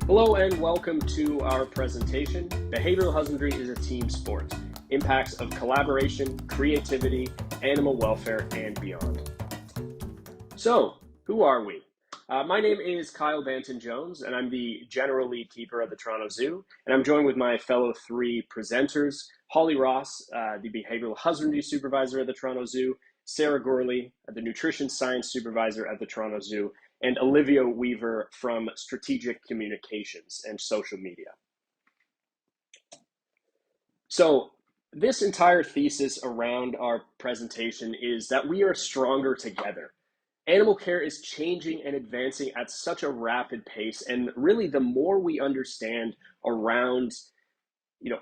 Hello and welcome to our presentation. Behavioral husbandry is a team sport. Impacts of collaboration, creativity, animal welfare, and beyond. So, who are we? My name is Kyle Banton-Jones, and I'm the General Lead Keeper of the Toronto Zoo. And I'm joined with my fellow three presenters, Holly Ross, the Behavioral Husbandry Supervisor at the Toronto Zoo, Sarah Gorley, the Nutrition Science Supervisor at the Toronto Zoo, and Olivia Weaver from Strategic Communications and Social Media. So this entire thesis around our presentation is that we are stronger together. Animal care is changing and advancing at such a rapid pace, and really the more we understand around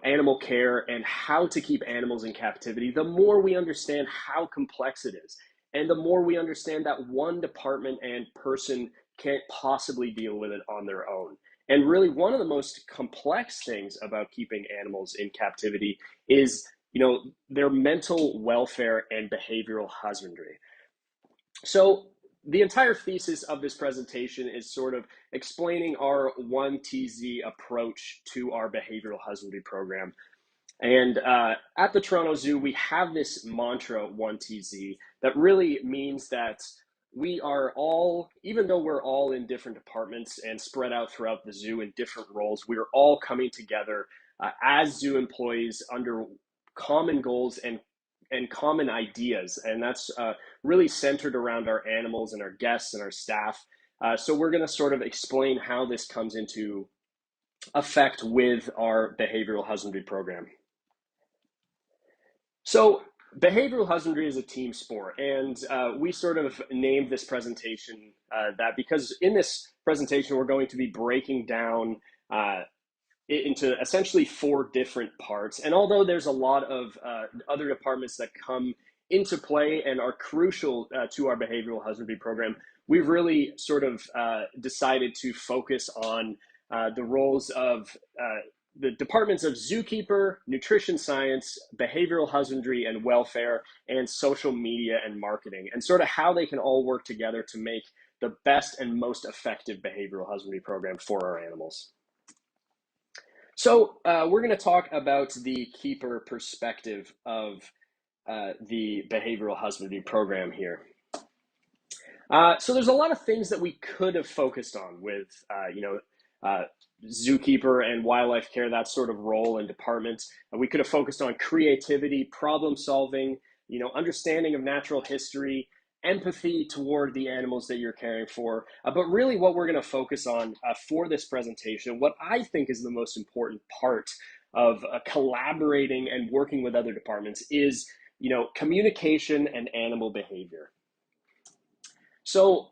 animal care and how to keep animals in captivity, the more we understand how complex it is. And the more we understand that one department and person can't possibly deal with it on their own. And really one of the most complex things about keeping animals in captivity is, their mental welfare and behavioral husbandry. So the entire thesis of this presentation is sort of explaining our 1TZ approach to our behavioral husbandry program. And at the Toronto Zoo, we have this mantra, 1TZ, that really means that we are all, even though we're all in different departments and spread out throughout the zoo in different roles, we are all coming together as zoo employees under common goals and common ideas. And that's really centered around our animals and our guests and our staff. So we're going to sort of explain how this comes into effect with our behavioral husbandry program. So behavioral husbandry is a team sport, and we sort of named this presentation that because in this presentation we're going to be breaking down into essentially 4 different parts. And although there's a lot of other departments that come into play and are crucial to our behavioral husbandry program, we've really sort of decided to focus on the roles of the departments of zookeeper, nutrition science, behavioral husbandry and welfare, and social media and marketing, and sort of how they can all work together to make the best and most effective behavioral husbandry program for our animals. So we're going to talk about the keeper perspective of the behavioral husbandry program here. So there's a lot of things that we could have focused on with, zookeeper and wildlife care, that sort of role and department. We could have focused on creativity, problem solving, understanding of natural history, empathy toward the animals that you're caring for. But really what we're going to focus on for this presentation, what I think is the most important part of collaborating and working with other departments is, communication and animal behavior. So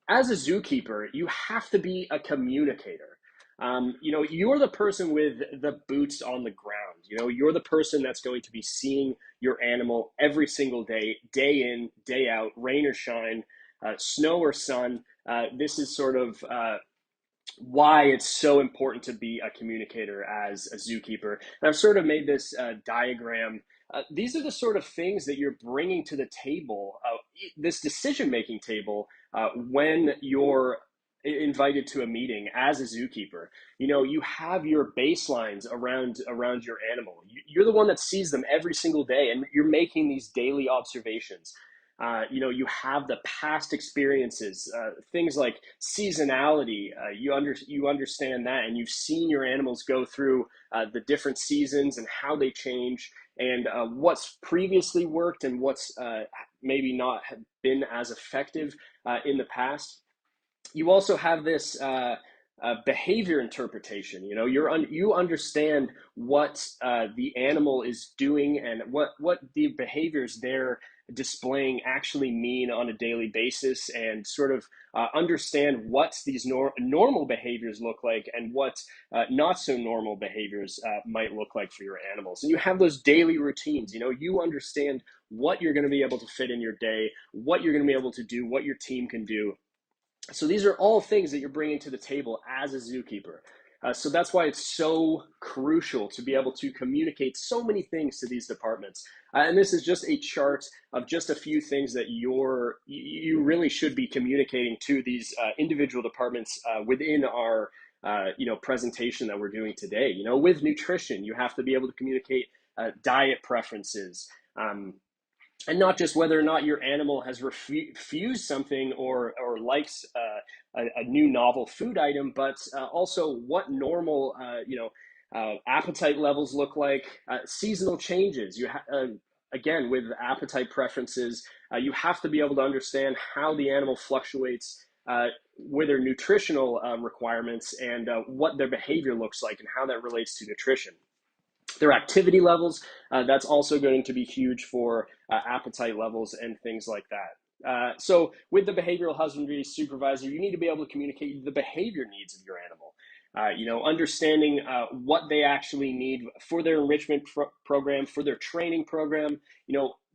as a zookeeper, you have to be a communicator. You're the person with the boots on the ground. You're the person that's going to be seeing your animal every single day, day in, day out, rain or shine, snow or sun. This is sort of why it's so important to be a communicator as a zookeeper. And I've sort of made this diagram. These are the sort of things that you're bringing to the table, this decision-making table, when you're invited to a meeting as a zookeeper. You have your baselines around your animal. You're the one that sees them every single day, and you're making these daily observations. You have the past experiences, things like seasonality. You understand that, and you've seen your animals go through the different seasons and how they change, and what's previously worked and what's maybe not been as effective in the past. You also have this behavior interpretation. You understand what the animal is doing and what the behaviors they're displaying actually mean on a daily basis, and sort of understand what these normal behaviors look like and what not so normal behaviors might look like for your animals. And you have those daily routines. You understand what you're going to be able to fit in your day, what you're going to be able to do, what your team can do. So these are all things that you're bringing to the table as a zookeeper. So that's why it's so crucial to be able to communicate so many things to these departments. And this is just a chart of just a few things that you really should be communicating to these individual departments within our presentation that we're doing today. With nutrition, you have to be able to communicate diet preferences. And not just whether or not your animal has refused something or likes a new novel food item, but also what normal appetite levels look like, seasonal changes. Again, with appetite preferences, you have to be able to understand how the animal fluctuates with their nutritional requirements and what their behavior looks like and how that relates to nutrition. Their activity levels, that's also going to be huge for appetite levels and things like that. So with the behavioral husbandry supervisor, you need to be able to communicate the behavior needs of your animal. Understanding what they actually need for their enrichment program, for their training program,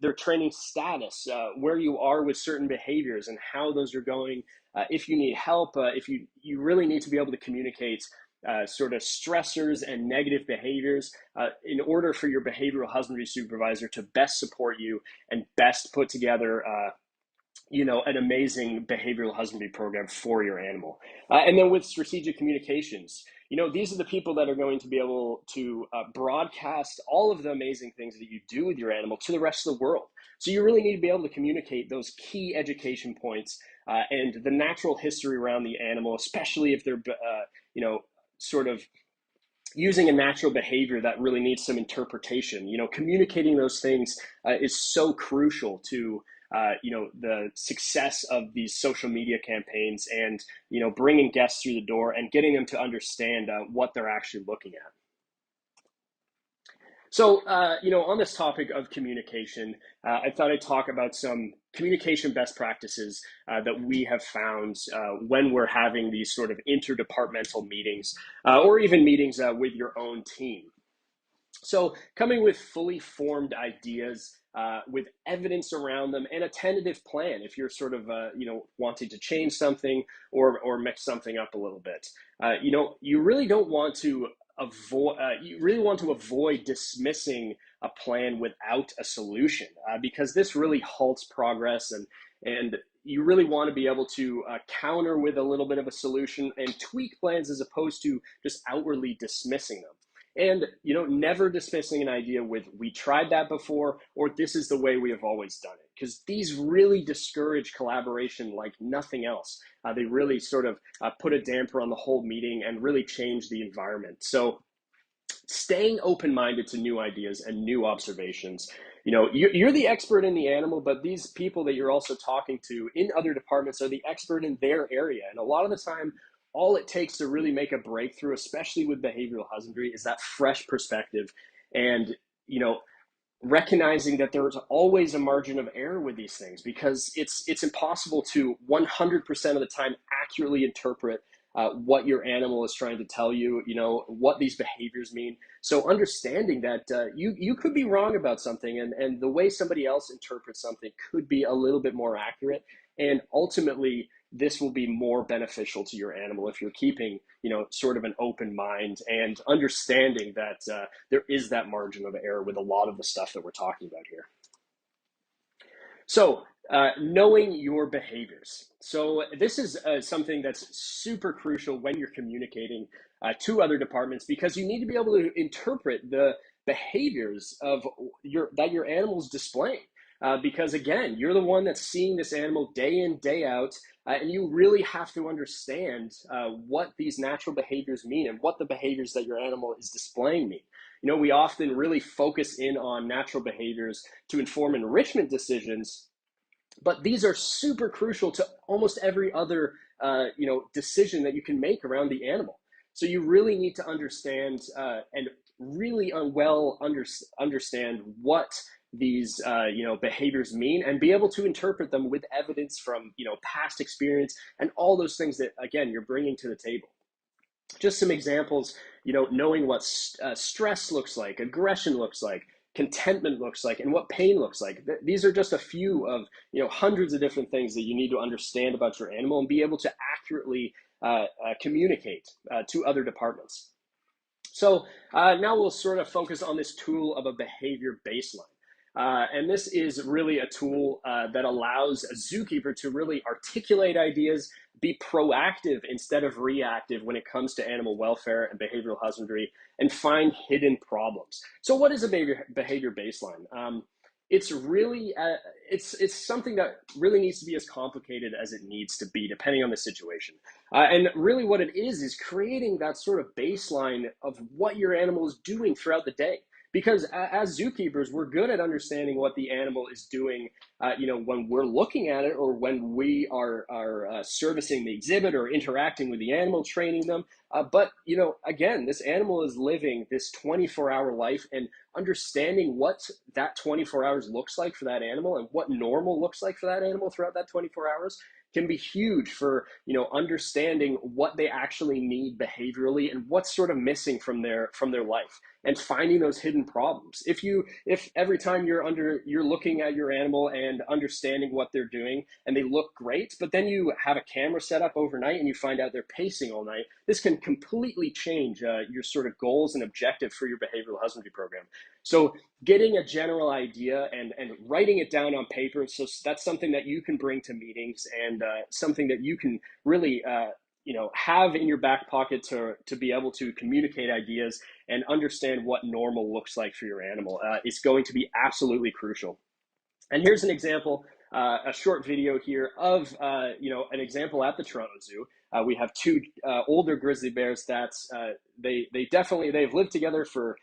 their training status, where you are with certain behaviors and how those are going. If you need help, if you really need to be able to communicate sort of stressors and negative behaviors in order for your behavioral husbandry supervisor to best support you and best put together an amazing behavioral husbandry program for your animal. And then with strategic communications, these are the people that are going to be able to broadcast all of the amazing things that you do with your animal to the rest of the world. So you really need to be able to communicate those key education points and the natural history around the animal, especially if they're, sort of using a natural behavior that really needs some interpretation. Communicating those things is so crucial to the success of these social media campaigns and bringing guests through the door and getting them to understand what they're actually looking at. So, on this topic of communication, I thought I'd talk about some communication best practices that we have found when we're having these sort of interdepartmental meetings or even meetings with your own team. So coming with fully formed ideas with evidence around them and a tentative plan if you're sort of, wanting to change something or mix something up a little bit. You really don't want to avoid dismissing a plan without a solution because this really halts progress and you really want to be able to counter with a little bit of a solution and tweak plans as opposed to just outwardly dismissing them. And, never dismissing an idea with, we tried that before, or this is the way we have always done it. Because these really discourage collaboration like nothing else. They really sort of put a damper on the whole meeting and really change the environment. So staying open-minded to new ideas and new observations. You're the expert in the animal, but these people that you're also talking to in other departments are the expert in their area. And a lot of the time, all it takes to really make a breakthrough, especially with behavioral husbandry, is that fresh perspective and, recognizing that there's always a margin of error with these things because it's impossible to 100% of the time accurately interpret what your animal is trying to tell you, what these behaviors mean. So understanding that you could be wrong about something and the way somebody else interprets something could be a little bit more accurate. And ultimately, this will be more beneficial to your animal if you're keeping, sort of an open mind and understanding that there is that margin of error with a lot of the stuff that we're talking about here. So knowing your behaviors. So this is something that's super crucial when you're communicating to other departments because you need to be able to interpret the behaviors that your animal's displaying. Because again, you're the one that's seeing this animal day in, day out, and you really have to understand what these natural behaviors mean and what the behaviors that your animal is displaying mean. We often really focus in on natural behaviors to inform enrichment decisions, but these are super crucial to almost every other decision that you can make around the animal. So you really need to understand and really understand what these behaviors mean and be able to interpret them with evidence from past experience and all those things that again you're bringing to the table. Just some examples, knowing what stress looks like, aggression looks like, contentment looks like, and what pain looks like. These are just a few of hundreds of different things that you need to understand about your animal and be able to accurately communicate to other departments. So now we'll sort of focus on this tool of a behavior baseline. And this is really a tool that allows a zookeeper to really articulate ideas, be proactive instead of reactive when it comes to animal welfare and behavioral husbandry, and find hidden problems. So what is a behavior baseline? It's really, it's something that really needs to be as complicated as it needs to be, depending on the situation. And really what it is creating that sort of baseline of what your animal is doing throughout the day. Because as zookeepers, we're good at understanding what the animal is doing, when we're looking at it or when we are servicing the exhibit or interacting with the animal, training them. But again, this animal is living this 24-hour life, and understanding what that 24 hours looks like for that animal and what normal looks like for that animal throughout that 24 hours can be huge for understanding what they actually need behaviorally and what's sort of missing from their life, and finding those hidden problems. If every time you're looking at your animal and understanding what they're doing and they look great, but then you have a camera set up overnight and you find out they're pacing all night, this can completely change your sort of goals and objective for your behavioral husbandry program. So getting a general idea and writing it down on paper, so that's something that you can bring to meetings, and something that you can really have in your back pocket to be able to communicate ideas and understand what normal looks like for your animal is going to be absolutely crucial. And here's an example, a short video here of an example at the Toronto Zoo. We have two older grizzly bears that they've lived together for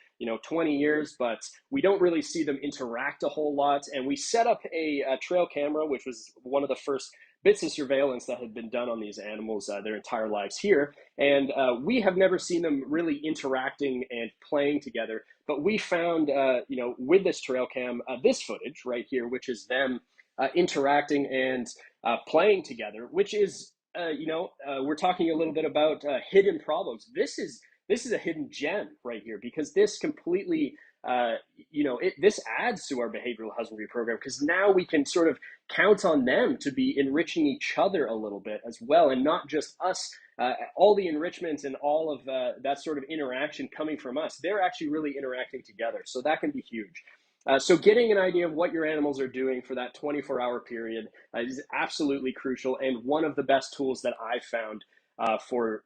20 years, but we don't really see them interact a whole lot. And we set up a trail camera, which was one of the first bits of surveillance that had been done on these animals their entire lives here. And we have never seen them really interacting and playing together. But we found, with this trail cam, this footage right here, which is them interacting and playing together, which is, we're talking a little bit about hidden problems. This is a hidden gem right here, because this completely, this adds to our behavioral husbandry program, because now we can sort of count on them to be enriching each other a little bit as well, and not just us. All the enrichment and all of that sort of interaction coming from us, they're actually really interacting together. So that can be huge. So getting an idea of what your animals are doing for that 24-hour period is absolutely crucial, and one of the best tools that I've found for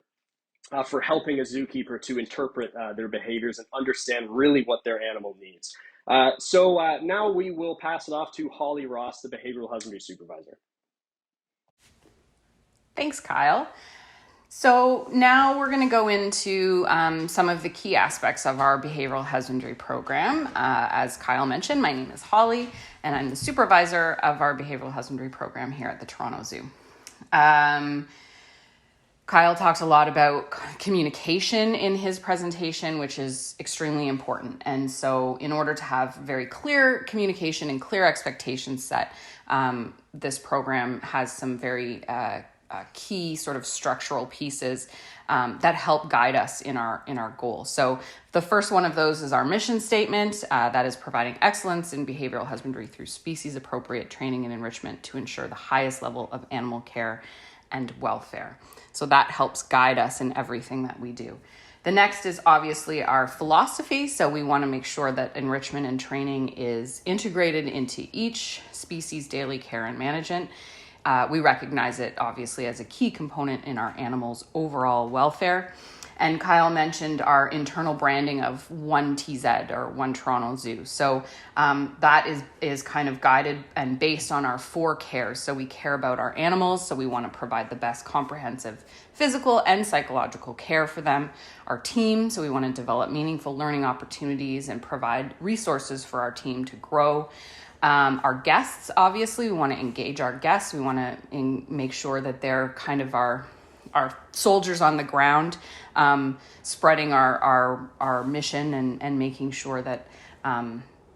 helping a zookeeper to interpret their behaviors and understand really what their animal needs. So now we will pass it off to Holly Ross, the Behavioral Husbandry Supervisor. Thanks, Kyle. So now we're going to go into some of the key aspects of our behavioral husbandry program. As Kyle mentioned, my name is Holly, and I'm the supervisor of our behavioral husbandry program here at the Toronto Zoo. Kyle talked a lot about communication in his presentation, which is extremely important. And so in order to have very clear communication and clear expectations set, this program has some very key sort of structural pieces that help guide us in our goals. So the first one of those is our mission statement, that is providing excellence in behavioral husbandry through species appropriate training and enrichment to ensure the highest level of animal care and welfare. So that helps guide us in everything that we do. The next is obviously our philosophy. So we want to make sure that enrichment and training is integrated into each species' daily care and management. We recognize it obviously as a key component in our animals' overall welfare. And Kyle mentioned our internal branding of One TZ or One Toronto Zoo. So that is kind of guided and based on our 4 cares. So we care about our animals. So we want to provide the best comprehensive physical and psychological care for them. Our team, so we want to develop meaningful learning opportunities and provide resources for our team to grow. Our guests, obviously, we want to engage our guests. We want to make sure that they're kind of our soldiers on the ground, spreading our mission and making sure that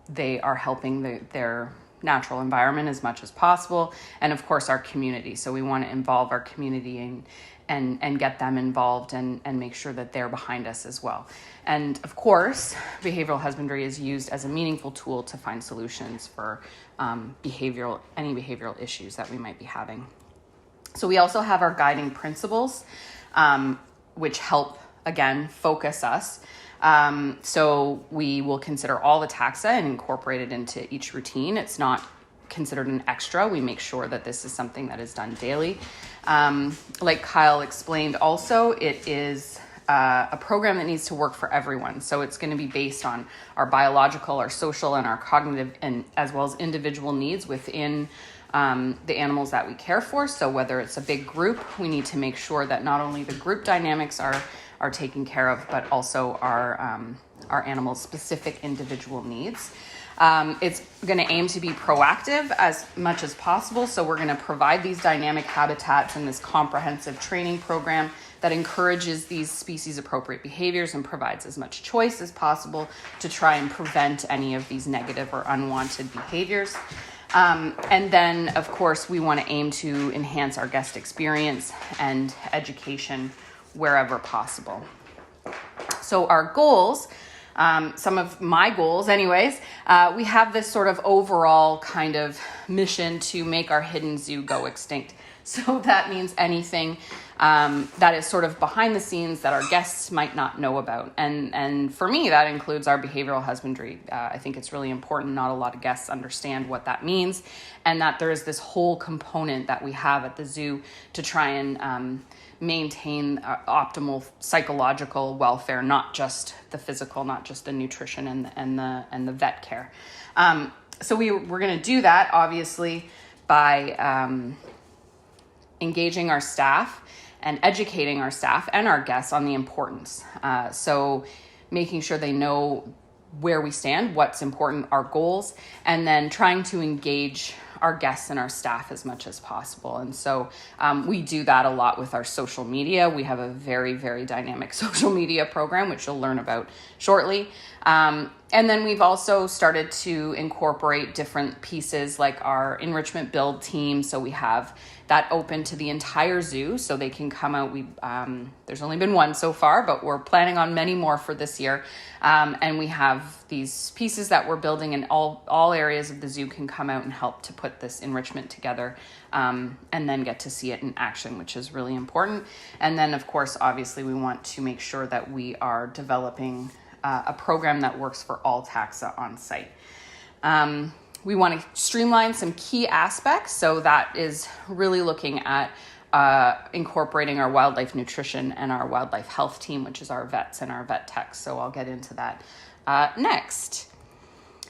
they are helping their natural environment as much as possible. And of course, our community. So we want to involve our community and get them involved and make sure that they're behind us as well. And of course, behavioral husbandry is used as a meaningful tool to find solutions for any behavioral issues that we might be having. So we also have our guiding principles. which help, again, focus us. So we will consider all the taxa and incorporate it into each routine. It's not considered an extra. We make sure that this is something that is done daily. Like Kyle explained also, it is a program that needs to work for everyone. So it's going to be based on our biological, our social, and our cognitive, and as well as individual needs within the animals that we care for. So whether it's a big group, we need to make sure that not only the group dynamics are taken care of, but also our animals' specific individual needs. It's going to aim to be proactive as much as possible. So we're going to provide these dynamic habitats in this comprehensive training program that encourages these species appropriate behaviors and provides as much choice as possible to try and prevent any of these negative or unwanted behaviors. And then, of course, we want to aim to enhance our guest experience and education wherever possible. So our goals, some of my goals anyways, we have this sort of overall kind of mission to make our hidden zoo go extinct. So that means anything that is sort of behind the scenes that our guests might not know about. And for me, that includes our behavioral husbandry. I think it's really important. Not a lot of guests understand what that means, and that there is this whole component that we have at the zoo to try and maintain optimal psychological welfare, not just the physical, not just the nutrition and the vet care. So we're going to do that, obviously, by engaging our staff and educating our staff and our guests on the importance. So making sure they know where we stand, what's important, our goals, and then trying to engage our guests and our staff as much as possible. And so we do that a lot with our social media. We have a very, very dynamic social media program, which you'll learn about shortly. And then we've also started to incorporate different pieces like our enrichment build team. So we have that open to the entire zoo so they can come out. There's only been one so far, but we're planning on many more for this year. And we have these pieces that we're building, and all areas of the zoo can come out and help to put this enrichment together, and then get to see it in action, which is really important. And then, of course, obviously, we want to make sure that we are developing a program that works for all taxa on site. We want to streamline some key aspects. So that is really looking at incorporating our wildlife nutrition and our wildlife health team, which is our vets and our vet techs. So I'll get into that next.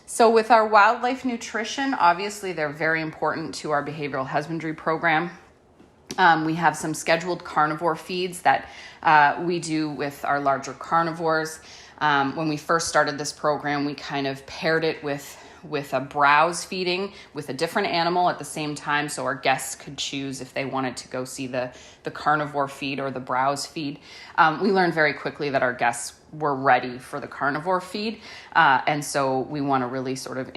So with our wildlife nutrition, obviously they're very important to our behavioral husbandry program. We have some scheduled carnivore feeds that we do with our larger carnivores. When we first started this program, we kind of paired it with a browse feeding with a different animal at the same time, so our guests could choose if they wanted to go see the carnivore feed or the browse feed. We learned very quickly that our guests were ready for the carnivore feed, and so we want to really sort of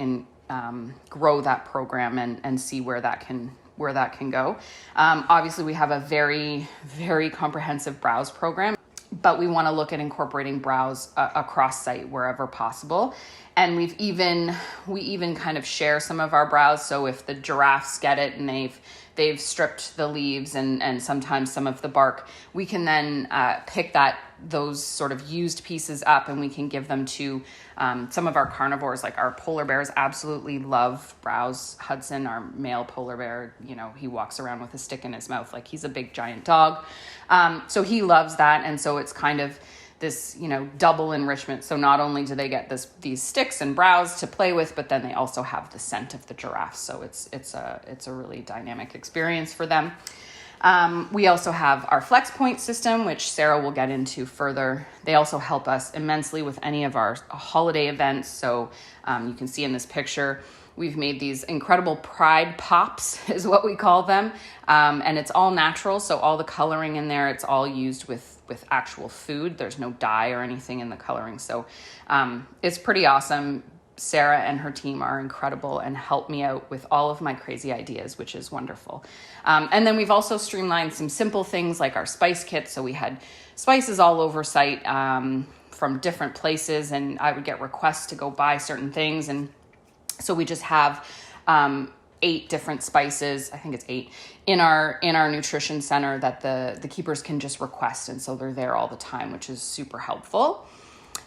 grow that program and see where that can go. Obviously, we have a very, very comprehensive browse program, but we want to look at incorporating browse across site wherever possible. And we even kind of share some of our browse. So if the giraffes get it and they've stripped the leaves and sometimes some of the bark, we can then pick those sort of used pieces up, and we can give them to some of our carnivores. Like our polar bears absolutely love browse. Hudson, our male polar bear, he walks around with a stick in his mouth like he's a big giant dog. So he loves that, and so it's kind of this, double enrichment. So not only do they get these sticks and browse to play with, but then they also have the scent of the giraffe. So it's a really dynamic experience for them. We also have our Flex Point system, which Sarah will get into further. They also help us immensely with any of our holiday events. So you can see in this picture, we've made these incredible pride pops is what we call them. And it's all natural. So all the coloring in there, it's all used with actual food. There's no dye or anything in the coloring. So it's pretty awesome. Sarah and her team are incredible and help me out with all of my crazy ideas, which is wonderful. And then we've also streamlined some simple things like our spice kits. So we had spices all over site from different places, and I would get requests to go buy certain things. And so we just have 8 different spices, I think it's 8, in our nutrition center that the keepers can just request. And so they're there all the time, which is super helpful.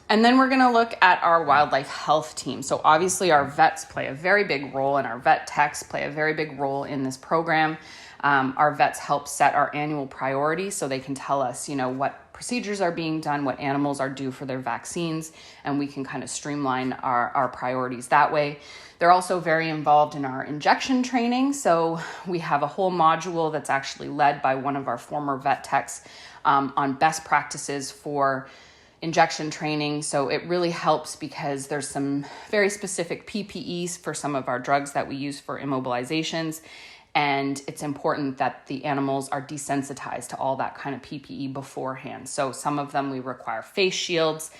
And then we're going to look at our wildlife health team. So obviously our vets play a very big role, and our vet techs play a very big role in this program. Our vets help set our annual priorities, so they can tell us, what procedures are being done, what animals are due for their vaccines, and we can kind of streamline our priorities that way. They're also very involved in our injection training. So we have a whole module that's actually led by one of our former vet techs on best practices for injection training. So it really helps because there's some very specific PPEs for some of our drugs that we use for immobilizations. And it's important that the animals are desensitized to all that kind of PPE beforehand. So some of them we require face shields,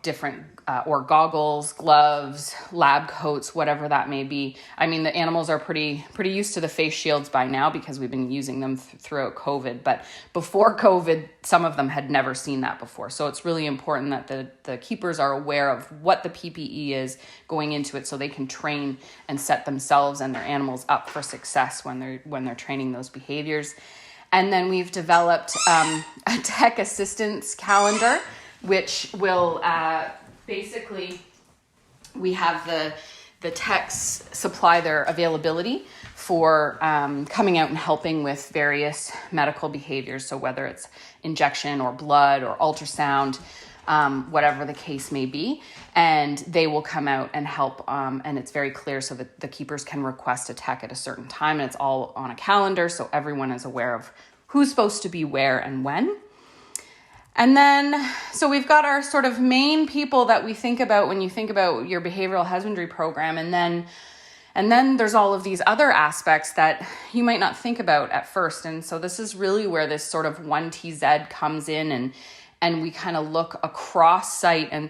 different or goggles, gloves, lab coats, whatever that may be. I mean, the animals are pretty used to the face shields by now because we've been using them throughout COVID. But before COVID, some of them had never seen that before. So it's really important that the keepers are aware of what the PPE is going into it, so they can train and set themselves and their animals up for success when they're training those behaviors. And then we've developed a tech assistance calendar, which will basically, we have the techs supply their availability for coming out and helping with various medical behaviors. So whether it's injection or blood or ultrasound, whatever the case may be, and they will come out and help. And it's very clear so that the keepers can request a tech at a certain time, and it's all on a calendar, so everyone is aware of who's supposed to be where and when. And then, so we've got our sort of main people that we think about when you think about your behavioral husbandry program. And then there's all of these other aspects that you might not think about at first. And so this is really where this sort of 1TZ comes in, and we kind of look across site and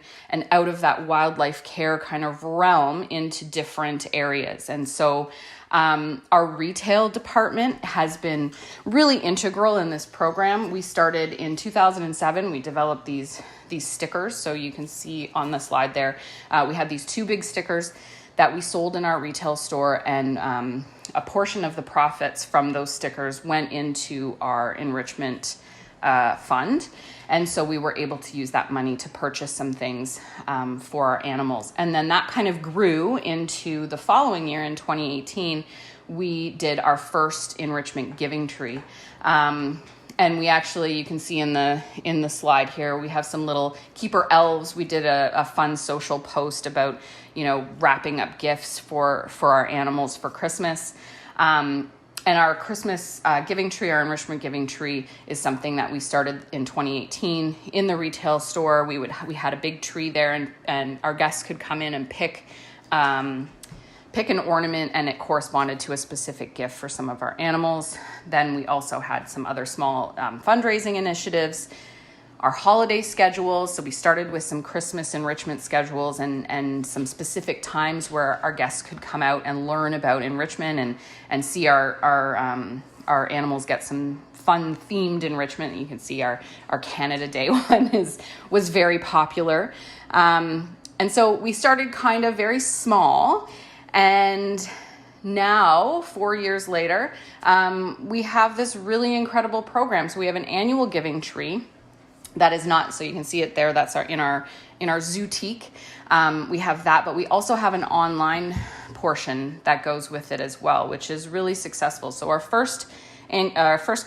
out of that wildlife care kind of realm into different areas. And so our retail department has been really integral in this program. We started in 2007. We developed these stickers. So you can see on the slide there, we had these 2 big stickers that we sold in our retail store, and a portion of the profits from those stickers went into our enrichment fund. And so we were able to use that money to purchase some things for our animals. And then that kind of grew into the following year. In 2018, we did our first enrichment giving tree. And we actually, you can see in the slide here, we have some little keeper elves. We did a fun social post about, wrapping up gifts for our animals for Christmas. And our Christmas giving tree, our enrichment giving tree, is something that we started in 2018 in the retail store. We had a big tree there, and our guests could come in and pick an ornament, and it corresponded to a specific gift for some of our animals. Then we also had some other small fundraising initiatives. Our holiday schedules, so we started with some Christmas enrichment schedules and some specific times where our guests could come out and learn about enrichment and see our animals get some fun themed enrichment. You can see our Canada Day one was very popular. And so we started kind of very small, and now 4 years later, we have this really incredible program. So we have an annual giving tree. That is not, so you can see it there, that's in our Zookeeper. We have that, but we also have an online portion that goes with it as well, which is really successful. So our first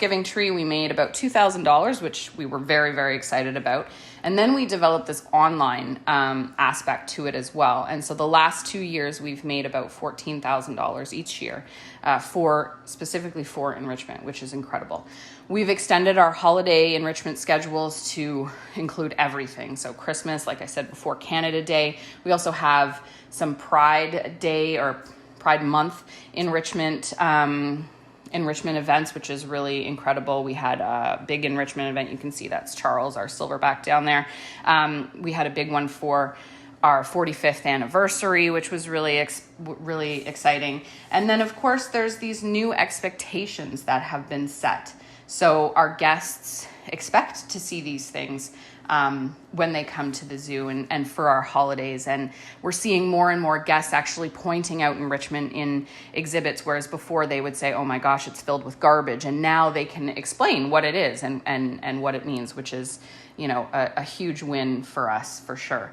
giving tree, we made about $2,000, which we were very, very excited about. And then we developed this online aspect to it as well. And so the last 2 years, we've made about $14,000 each year specifically for enrichment, which is incredible. We've extended our holiday enrichment schedules to include everything. So Christmas, like I said before, Canada Day. We also have some Pride Day or Pride Month enrichment events, which is really incredible. We had a big enrichment event. You can see that's Charles, our silverback down there. We had a big one for our 45th anniversary, which was really exciting. And then, of course, there's these new expectations that have been set. So our guests expect to see these things when they come to the zoo and for our holidays. And we're seeing more and more guests actually pointing out enrichment in exhibits, whereas before they would say, oh my gosh, it's filled with garbage. And now they can explain what it is and what it means, which is, a huge win for us, for sure.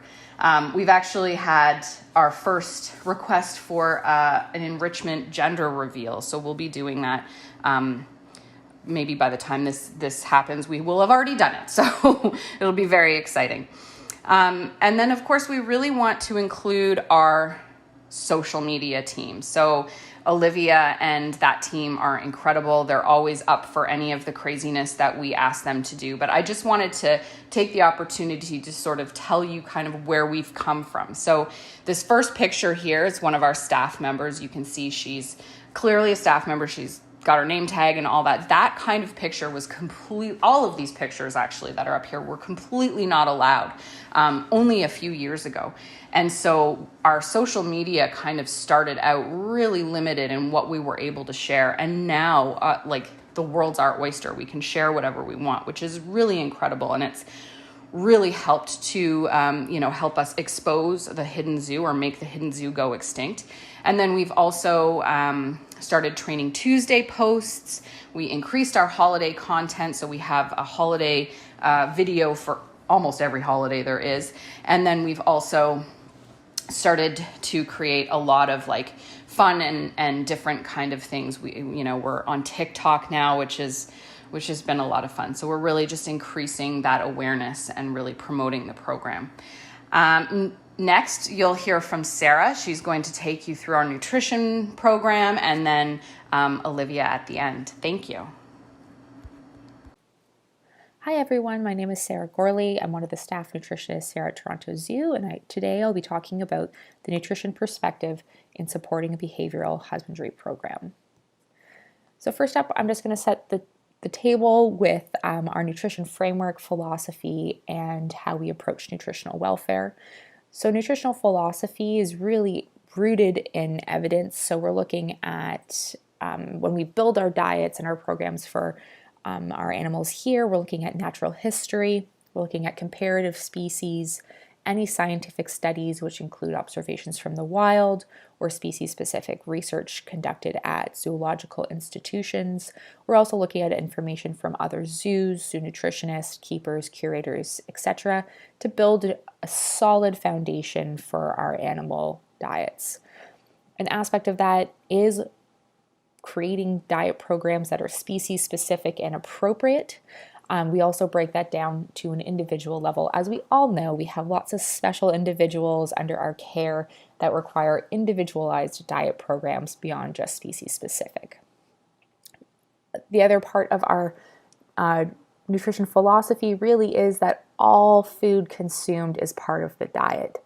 We've actually had our first request for an enrichment gender reveal. So we'll be doing that. Maybe by the time this happens, we will have already done it. So it'll be very exciting. And then, of course, we really want to include our social media team. So Olivia and that team are incredible. They're always up for any of the craziness that we ask them to do. But I just wanted to take the opportunity to sort of tell you kind of where we've come from. So this first picture here is one of our staff members. You can see she's clearly a staff member. She's got her name tag and all that. That kind of picture was all of these pictures actually that are up here were completely not allowed only a few years ago. And so our social media kind of started out really limited in what we were able to share. And now the world's our oyster. We can share whatever we want, which is really incredible. And it's really helped to, help us expose the hidden zoo or make the hidden zoo go extinct. And then we've also started Training Tuesday posts. We increased our holiday content. So we have a holiday video for almost every holiday there is. And then we've also started to create a lot of fun and different kind of things. We're on TikTok now, which has been a lot of fun. So we're really just increasing that awareness and really promoting the program. Next, you'll hear from Sarah. She's going to take you through our nutrition program, and then Olivia at the end. Thank you. Hi everyone, my name is Sarah Gorley. I'm one of the staff nutritionists here at Toronto Zoo, and today I'll be talking about the nutrition perspective in supporting a behavioral husbandry program. So first up, I'm just going to set the table with our nutrition framework, philosophy, and how we approach nutritional welfare. So nutritional philosophy is really rooted in evidence. So we're looking at when we build our diets and our programs for our animals here, we're looking at natural history, we're looking at comparative species, any scientific studies, which include observations from the wild or species-specific research conducted at zoological institutions. We're also looking at information from other zoos, zoo nutritionists, keepers, curators, etc., to build a solid foundation for our animal diets. An aspect of that is creating diet programs that are species-specific and appropriate. We also break that down to an individual level. As we all know, we have lots of special individuals under our care that require individualized diet programs beyond just species-specific. The other part of our nutrition philosophy really is that all food consumed is part of the diet.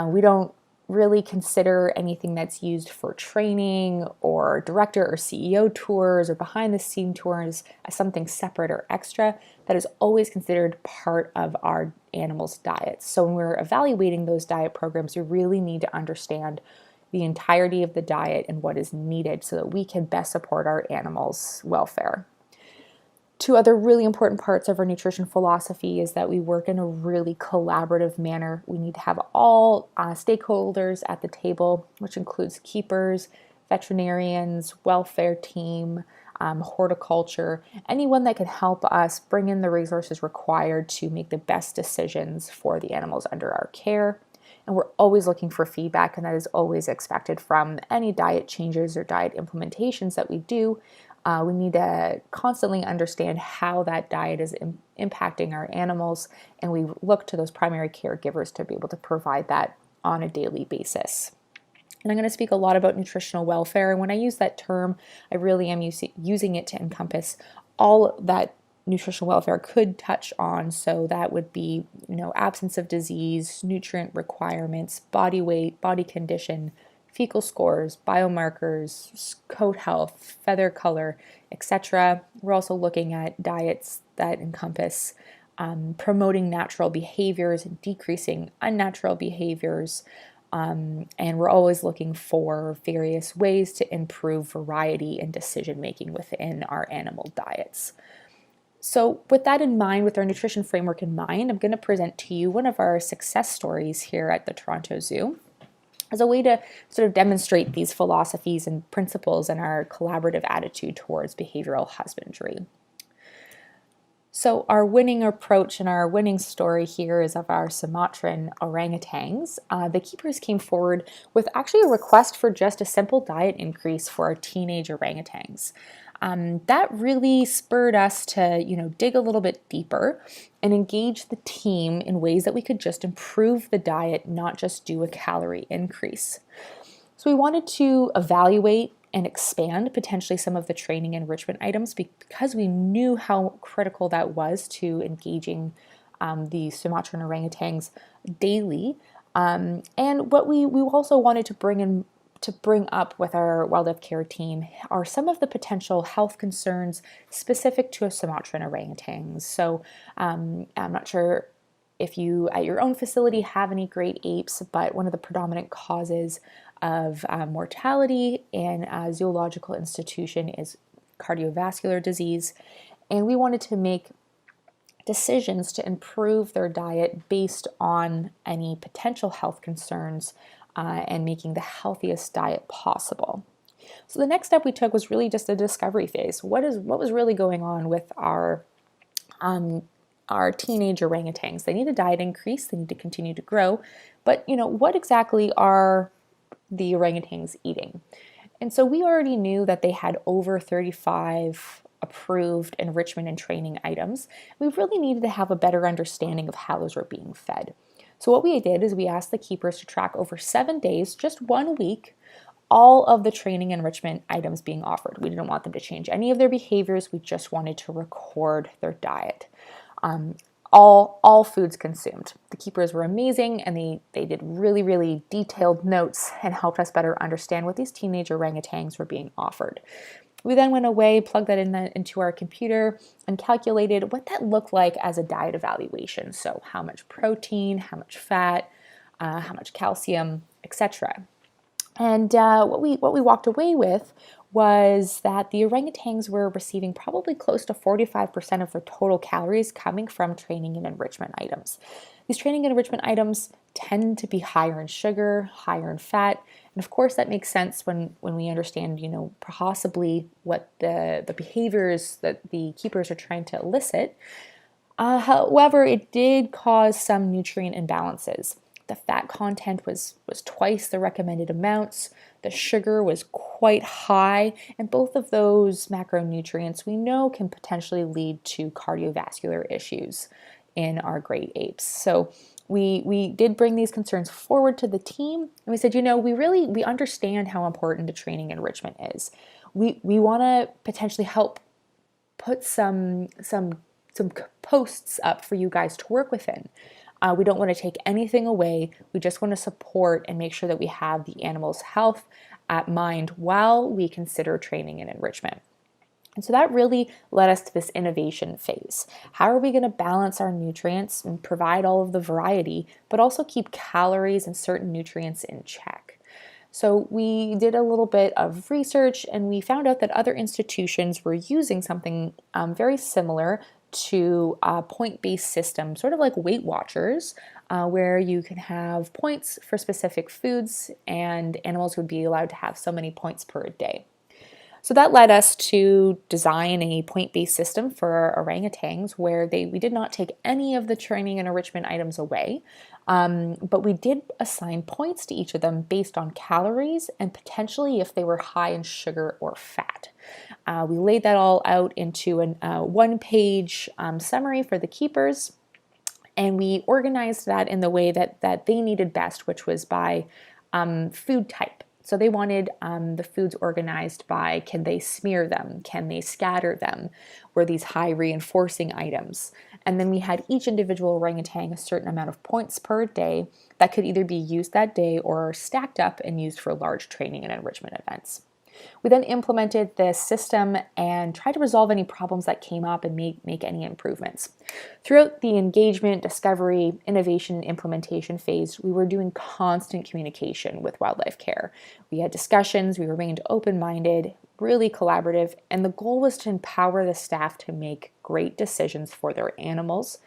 We don't really consider anything that's used for training or director or CEO tours or behind the scene tours as something separate or extra. That is always considered part of our animals' diets. So when we're evaluating those diet programs, we really need to understand the entirety of the diet and what is needed so that we can best support our animals' welfare. Two other really important parts of our nutrition philosophy is that we work in a really collaborative manner. We need to have all stakeholders at the table, which includes keepers, veterinarians, welfare team, horticulture, anyone that can help us bring in the resources required to make the best decisions for the animals under our care. And we're always looking for feedback, and that is always expected from any diet changes or diet implementations that we do. We need to constantly understand how that diet is impacting our animals, and we look to those primary caregivers to be able to provide that on a daily basis. And I'm going to speak a lot about nutritional welfare, and when I use that term, I really am using it to encompass all that nutritional welfare could touch on. So that would be, absence of disease, nutrient requirements, body weight, body condition, fecal scores, biomarkers, coat health, feather color, etc. We're also looking at diets that encompass promoting natural behaviors and decreasing unnatural behaviors. And we're always looking for various ways to improve variety and decision making within our animal diets. So with that in mind, with our nutrition framework in mind, I'm going to present to you one of our success stories here at the Toronto Zoo as a way to sort of demonstrate these philosophies and principles and our collaborative attitude towards behavioral husbandry. So our winning approach and our winning story here is of our Sumatran orangutans. The keepers came forward with actually a request for just a simple diet increase for our teenage orangutans. That really spurred us to, dig a little bit deeper and engage the team in ways that we could just improve the diet, not just do a calorie increase. So we wanted to evaluate and expand potentially some of the training enrichment items because we knew how critical that was to engaging the Sumatran orangutans daily. And what we also wanted to bring up with our wildlife care team are some of the potential health concerns specific to a Sumatran orangutans. So I'm not sure if you at your own facility have any great apes, but one of the predominant causes of mortality in a zoological institution is cardiovascular disease. And we wanted to make decisions to improve their diet based on any potential health concerns and making the healthiest diet possible. So the next step we took was really just a discovery phase. What was really going on with our teenage orangutans? They need a diet increase. They need to continue to grow. But what exactly are the orangutans eating? And so we already knew that they had over 35 approved enrichment and training items. We really needed to have a better understanding of how those were being fed. So what we did is we asked the keepers to track over 7 days, just 1 week, all of the training enrichment items being offered. We didn't want them to change any of their behaviors. We just wanted to record their diet. All foods consumed. The keepers were amazing, and they did really, really detailed notes and helped us better understand what these teenage orangutans were being offered. We then went away, plugged that into our computer, and calculated what that looked like as a diet evaluation. So how much protein, how much fat, how much calcium, etc. And what we walked away with was that the orangutans were receiving probably close to 45% of their total calories coming from training and enrichment items. These training and enrichment items tend to be higher in sugar, higher in fat, and of course that makes sense when we understand, possibly what the behaviors that the keepers are trying to elicit. However, it did cause some nutrient imbalances. The fat content was twice the recommended amounts. The sugar was quite high, and both of those macronutrients we know can potentially lead to cardiovascular issues in our great apes. So we did bring these concerns forward to the team, and we said, we understand how important the training enrichment is. We want to potentially help put some posts up for you guys to work within. We don't want to take anything away. We just want to support and make sure that we have the animal's health at mind while we consider training and enrichment. And so that really led us to this innovation phase. How are we going to balance our nutrients and provide all of the variety, but also keep calories and certain nutrients in check? So we did a little bit of research, and we found out that other institutions were using something very similar to a point-based system, sort of like Weight Watchers, where you can have points for specific foods and animals would be allowed to have so many points per day. So that led us to design a point-based system for our orangutans where we did not take any of the training and enrichment items away, but we did assign points to each of them based on calories and potentially if they were high in sugar or fat. We laid that all out into a one-page summary for the keepers, and we organized that in the way that they needed best, which was by food type. So they wanted the foods organized by, can they smear them? Can they scatter them? Were these high reinforcing items? And then we had each individual orangutan a certain amount of points per day that could either be used that day or stacked up and used for large training and enrichment events. We then implemented this system and tried to resolve any problems that came up and make any improvements. Throughout the engagement, discovery, innovation, and implementation phase, we were doing constant communication with wildlife care. We had discussions, we remained open-minded, really collaborative, and the goal was to empower the staff to make great decisions for their animals'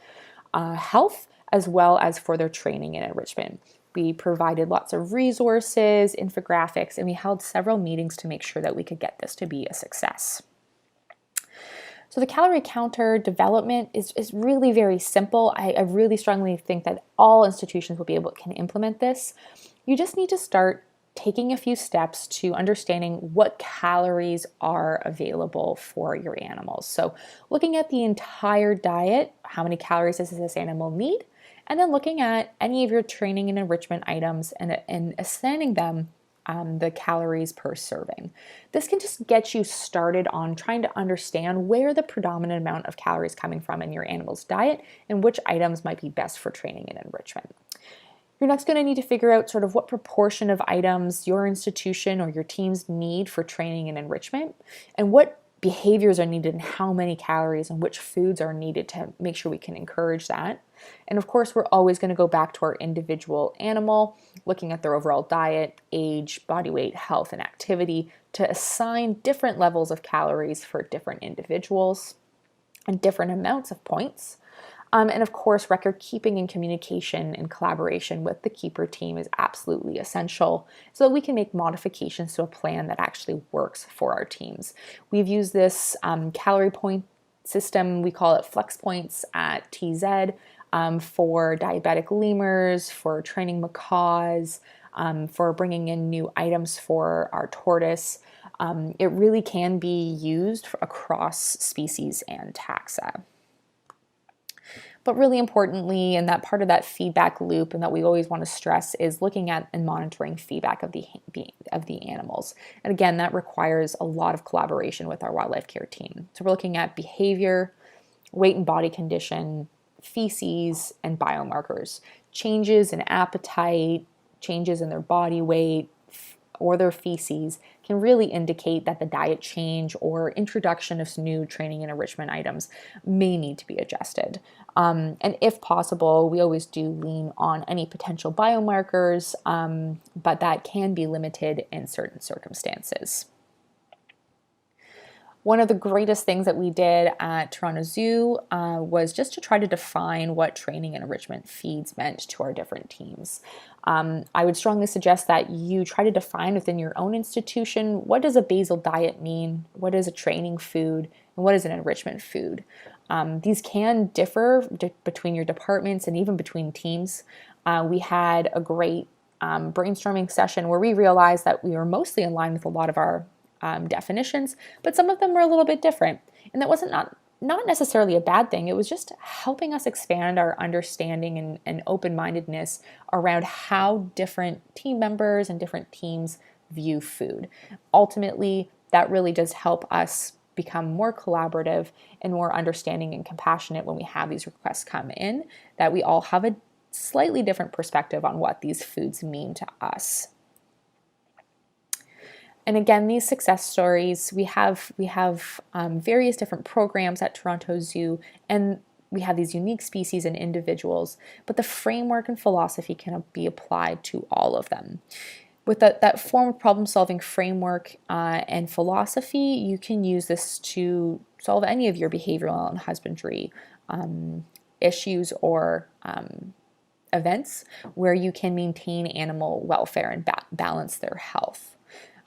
health as well as for their training and enrichment. We provided lots of resources, infographics, and we held several meetings to make sure that we could get this to be a success. So the calorie counter development is really very simple. I really strongly think that all institutions will be able can implement this. You just need to start taking a few steps to understanding what calories are available for your animals. So looking at the entire diet, how many calories does this animal need? And then looking at any of your training and enrichment items and assigning them the calories per serving. This can just get you started on trying to understand where the predominant amount of calories coming from in your animal's diet and which items might be best for training and enrichment. You're next going to need to figure out sort of what proportion of items your institution or your teams need for training and enrichment, and what behaviors are needed and how many calories and which foods are needed to make sure we can encourage that. And of course, we're always going to go back to our individual animal, looking at their overall diet, age, body weight, health, and activity to assign different levels of calories for different individuals and different amounts of points. And of course, record keeping and communication and collaboration with the keeper team is absolutely essential so that we can make modifications to a plan that actually works for our teams. We've used this calorie point system, we call it flex points at TZ, for diabetic lemurs, for training macaws, for bringing in new items for our tortoise. It really can be used across species and taxa. But really importantly, and that part of that feedback loop and that we always want to stress is looking at and monitoring feedback of the animals. And again, that requires a lot of collaboration with our wildlife care team. So we're looking at behavior, weight and body condition, feces, and biomarkers. Changes in appetite, changes in their body weight, or their feces can really indicate that the diet change or introduction of new training and enrichment items may need to be adjusted. And if possible, we always do lean on any potential biomarkers, but that can be limited in certain circumstances. One of the greatest things that we did at Toronto Zoo was just to try to define what training and enrichment feeds meant to our different teams. I would strongly suggest that you try to define within your own institution, what does a basal diet mean, what is a training food, and what is an enrichment food. These can differ between your departments and even between teams. We had a great brainstorming session where we realized that we were mostly in line with a lot of our definitions, but some of them were a little bit different. And that wasn't not necessarily a bad thing. It was just helping us expand our understanding and open-mindedness around how different team members and different teams view food. Ultimately, that really does help us become more collaborative and more understanding and compassionate when we have these requests come in, that we all have a slightly different perspective on what these foods mean to us. And again, these success stories, we have various different programs at Toronto Zoo, and we have these unique species and individuals, but the framework and philosophy can be applied to all of them. With that form of problem-solving framework and philosophy, you can use this to solve any of your behavioral and husbandry issues or events where you can maintain animal welfare and balance their health.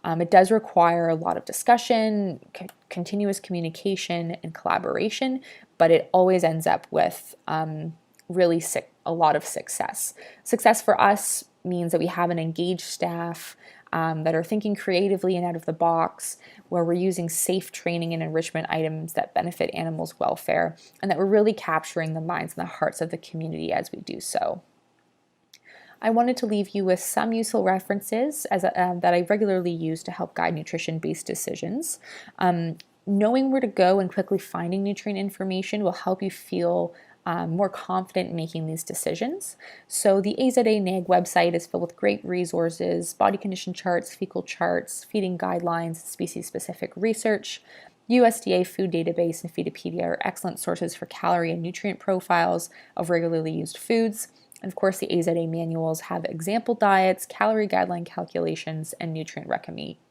It does require a lot of discussion, continuous communication, and collaboration, but it always ends up with really a lot of success. Success for us means that we have an engaged staff that are thinking creatively and out of the box, where we're using safe training and enrichment items that benefit animals' welfare, and that we're really capturing the minds and the hearts of the community as we do so. I wanted to leave you with some useful references that I regularly use to help guide nutrition-based decisions. Knowing where to go and quickly finding nutrient information will help you feel more confident in making these decisions. So the AZA NAG website is filled with great resources, body condition charts, fecal charts, feeding guidelines, species-specific research. USDA Food Database and Feedopedia are excellent sources for calorie and nutrient profiles of regularly used foods. And of course, the AZA manuals have example diets, calorie guideline calculations, and nutrient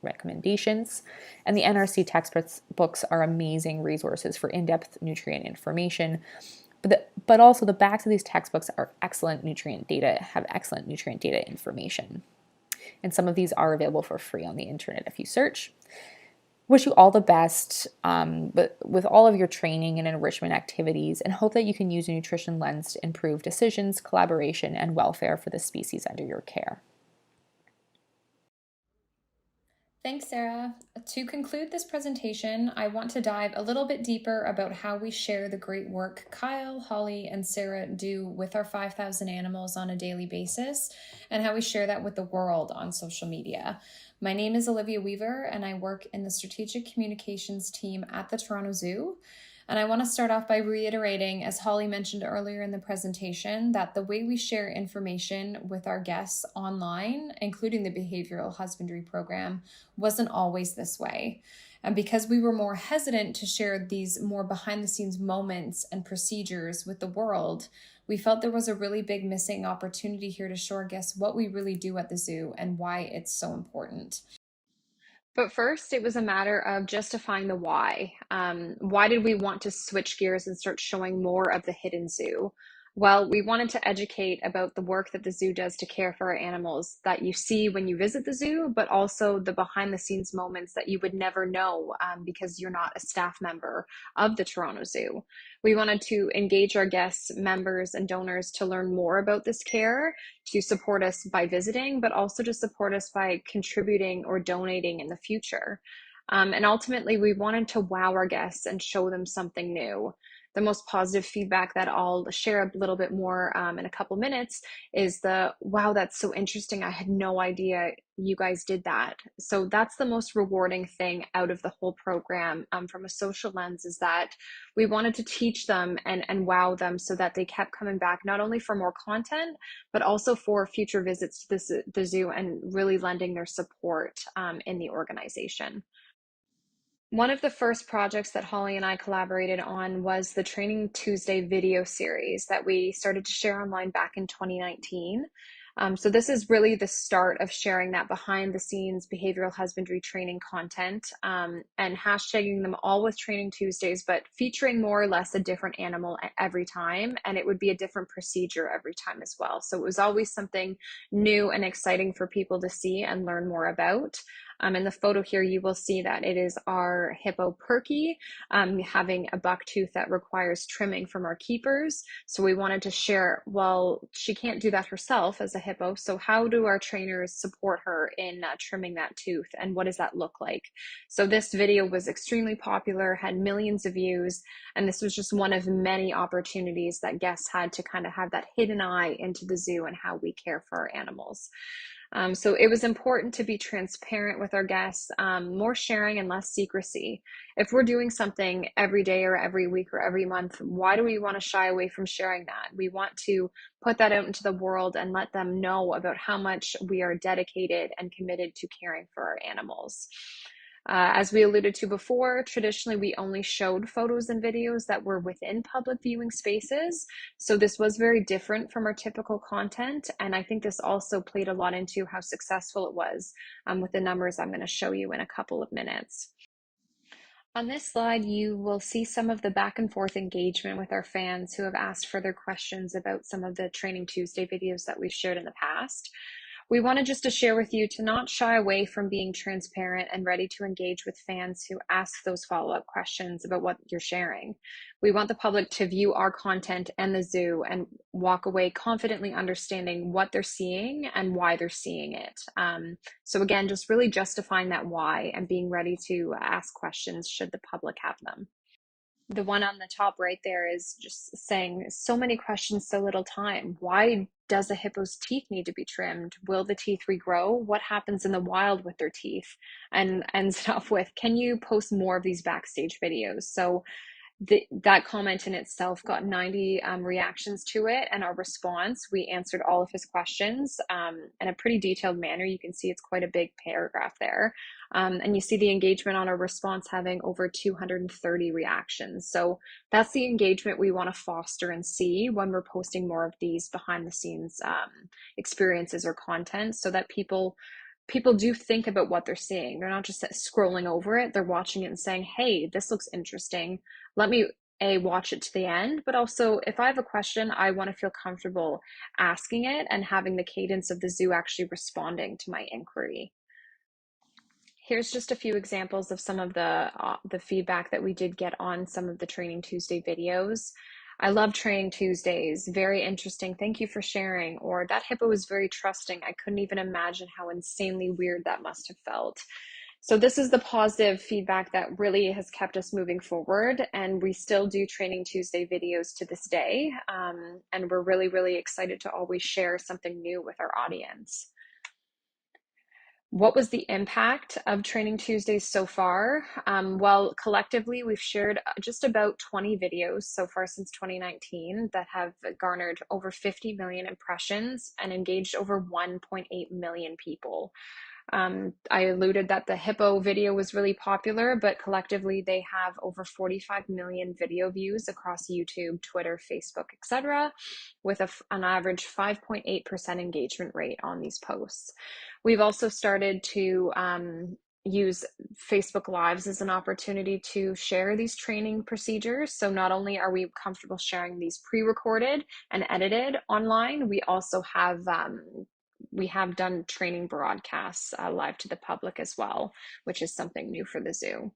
recommendations. And the NRC textbooks are amazing resources for in-depth nutrient information. But also the backs of these textbooks are excellent nutrient data, have excellent nutrient data information. And some of these are available for free on the internet if you search. Wish you all the best with all of your training and enrichment activities, and hope that you can use a nutrition lens to improve decisions, collaboration, and welfare for the species under your care. Thanks, Sarah. To conclude this presentation, I want to dive a little bit deeper about how we share the great work Kyle, Holly, and Sarah do with our 5,000 animals on a daily basis, and how we share that with the world on social media. My name is Olivia Weaver, and I work in the Strategic Communications team at the Toronto Zoo. And I want to start off by reiterating, as Holly mentioned earlier in the presentation, that the way we share information with our guests online, including the Behavioral Husbandry program, wasn't always this way. And because we were more hesitant to share these more behind-the-scenes moments and procedures with the world, we felt there was a really big missing opportunity here to show our guests what we really do at the zoo and why it's so important. But first, it was a matter of justifying the why. Why did we want to switch gears and start showing more of the hidden zoo? Well, we wanted to educate about the work that the zoo does to care for our animals that you see when you visit the zoo, but also the behind the scenes moments that you would never know because you're not a staff member of the Toronto Zoo. We wanted to engage our guests, members, and donors to learn more about this care, to support us by visiting, but also to support us by contributing or donating in the future. And ultimately, we wanted to wow our guests and show them something new. The most positive feedback that I'll share a little bit more in a couple minutes is the, wow, that's so interesting. I had no idea you guys did that. So that's the most rewarding thing out of the whole program from a social lens, is that we wanted to teach them and wow them so that they kept coming back, not only for more content, but also for future visits to the zoo and really lending their support in the organization. One of the first projects that Holly and I collaborated on was the Training Tuesday video series that we started to share online back in 2019. So this is really the start of sharing that behind the scenes behavioral husbandry training content and hashtagging them all with Training Tuesdays, but featuring more or less a different animal every time. And it would be a different procedure every time as well. So it was always something new and exciting for people to see and learn more about. In the photo here, you will see that it is our hippo Perky having a buck tooth that requires trimming from our keepers. So we wanted to share, well, she can't do that herself as a hippo. So how do our trainers support her in trimming that tooth? And what does that look like? So this video was extremely popular, had millions of views. And this was just one of many opportunities that guests had to kind of have that hidden eye into the zoo and how we care for our animals. So it was important to be transparent with our guests, more sharing and less secrecy. If we're doing something every day or every week or every month, why do we want to shy away from sharing that? We want to put that out into the world and let them know about how much we are dedicated and committed to caring for our animals. As we alluded to before, traditionally we only showed photos and videos that were within public viewing spaces. So this was very different from our typical content. And I think this also played a lot into how successful it was with the numbers I'm going to show you in a couple of minutes. On this slide, you will see some of the back and forth engagement with our fans who have asked further questions about some of the Training Tuesday videos that we've shared in the past. We wanted just to share with you to not shy away from being transparent and ready to engage with fans who ask those follow-up questions about what you're sharing. We want the public to view our content and the zoo and walk away confidently understanding what they're seeing and why they're seeing it. So again, just really justifying that why and being ready to ask questions should the public have them. The one on the top right there is just saying, so many questions, so little time. Why does a hippo's teeth need to be trimmed? Will the teeth regrow? What happens in the wild with their teeth? And ends it off with, can you post more of these backstage videos? So that comment in itself got 90 reactions to it, and our response, we answered all of his questions in a pretty detailed manner. You can see it's quite a big paragraph there. And you see the engagement on our response having over 230 reactions. So that's the engagement we want to foster and see when we're posting more of these behind the scenes experiences or content, so that people do think about what they're seeing. They're not just scrolling over it, they're watching it and saying, hey, this looks interesting. Let me watch it to the end, but also if I have a question, I want to feel comfortable asking it and having the cadence of the zoo actually responding to my inquiry. Here's just a few examples of some of the feedback that we did get on some of the Training Tuesday videos. I love Training Tuesdays, very interesting, thank you for sharing. Or that hippo was very trusting, I couldn't even imagine how insanely weird that must have felt. So this is the positive feedback that really has kept us moving forward, and we still do Training Tuesday videos to this day, and we're really, really excited to always share something new with our audience. What was the impact of Training Tuesdays so far? Well, collectively, we've shared just about 20 videos so far since 2019 that have garnered over 50 million impressions and engaged over 1.8 million people. I alluded that the hippo video was really popular, but collectively they have over 45 million video views across YouTube, Twitter, Facebook, etc., with an average 5.8% engagement rate on these posts. We've also started to use Facebook Lives as an opportunity to share these training procedures. So not only are we comfortable sharing these pre-recorded and edited online, we also have done training broadcasts live to the public as well, which is something new for the zoo.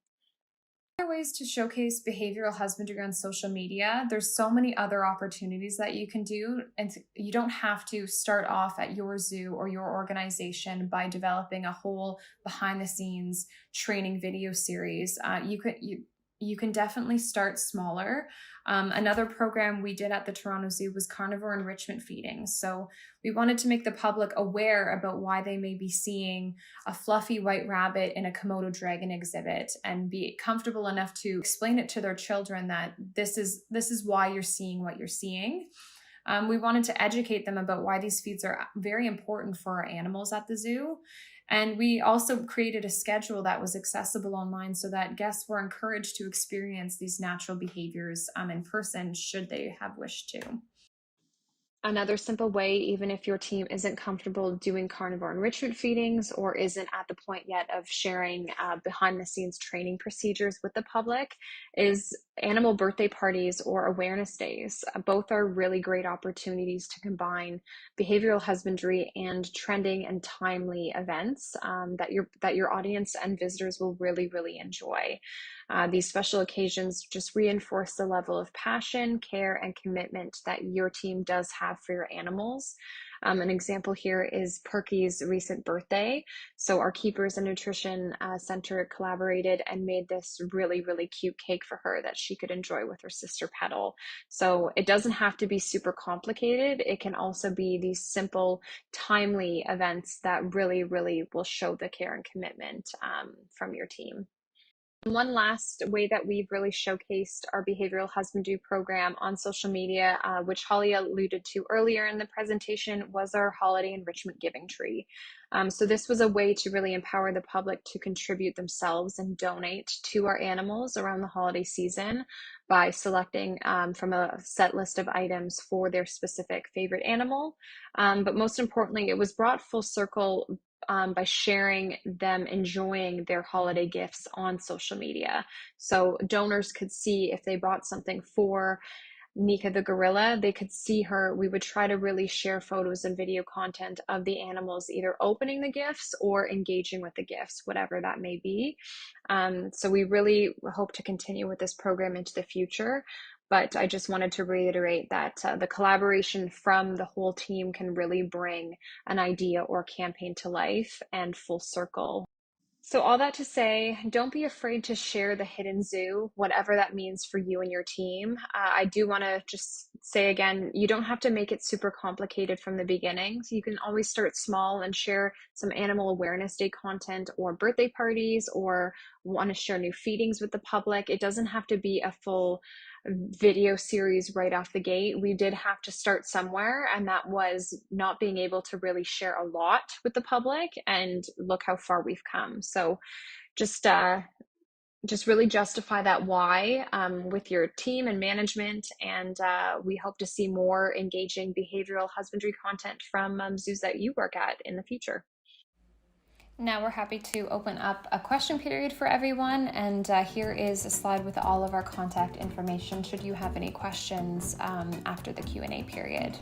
Other ways to showcase behavioral husbandry on social media. There's so many other opportunities that you can do, and you don't have to start off at your zoo or your organization by developing a whole behind the scenes training video series. You can definitely start smaller. Another program we did at the Toronto Zoo was carnivore enrichment feeding. So we wanted to make the public aware about why they may be seeing a fluffy white rabbit in a Komodo dragon exhibit, and be comfortable enough to explain it to their children that this is why you're seeing what you're seeing. We wanted to educate them about why these feeds are very important for our animals at the zoo. And we also created a schedule that was accessible online so that guests were encouraged to experience these natural behaviors in person should they have wished to. Another simple way, even if your team isn't comfortable doing carnivore enrichment feedings or isn't at the point yet of sharing behind the scenes training procedures with the public, is animal birthday parties or awareness days. Both are really great opportunities to combine behavioral husbandry and trending and timely events that your audience and visitors will really, really enjoy. These special occasions just reinforce the level of passion, care, and commitment that your team does have for your animals. An example here is Perky's recent birthday. So our Keepers and Nutrition Center collaborated and made this really, really cute cake for her that she could enjoy with her sister Petal. So it doesn't have to be super complicated. It can also be these simple, timely events that really, really will show the care and commitment from your team. One last way that we've really showcased our behavioral husbandry program on social media, which Holly alluded to earlier in the presentation, was our holiday enrichment giving tree. So this was a way to really empower the public to contribute themselves and donate to our animals around the holiday season by selecting from a set list of items for their specific favorite animal. But most importantly, it was brought full circle by sharing them enjoying their holiday gifts on social media. So donors could see if they bought something for Nika the gorilla, they could see her. We would try to really share photos and video content of the animals either opening the gifts or engaging with the gifts, whatever that may be. So we really hope to continue with this program into the future. But I just wanted to reiterate that the collaboration from the whole team can really bring an idea or campaign to life and full circle. So all that to say, don't be afraid to share the hidden zoo, whatever that means for you and your team. I do want to just say again, you don't have to make it super complicated from the beginning. So you can always start small and share some Animal Awareness Day content or birthday parties, or want to share new feedings with the public. It doesn't have to be a full video series right off the gate. We did have to start somewhere, and that was not being able to really share a lot with the public, and look how far we've come. So just really justify that why with your team and management, and we hope to see more engaging behavioral husbandry content from zoos that you work at in the future. Now we're happy to open up a question period for everyone, and here is a slide with all of our contact information should you have any questions after the Q&A period.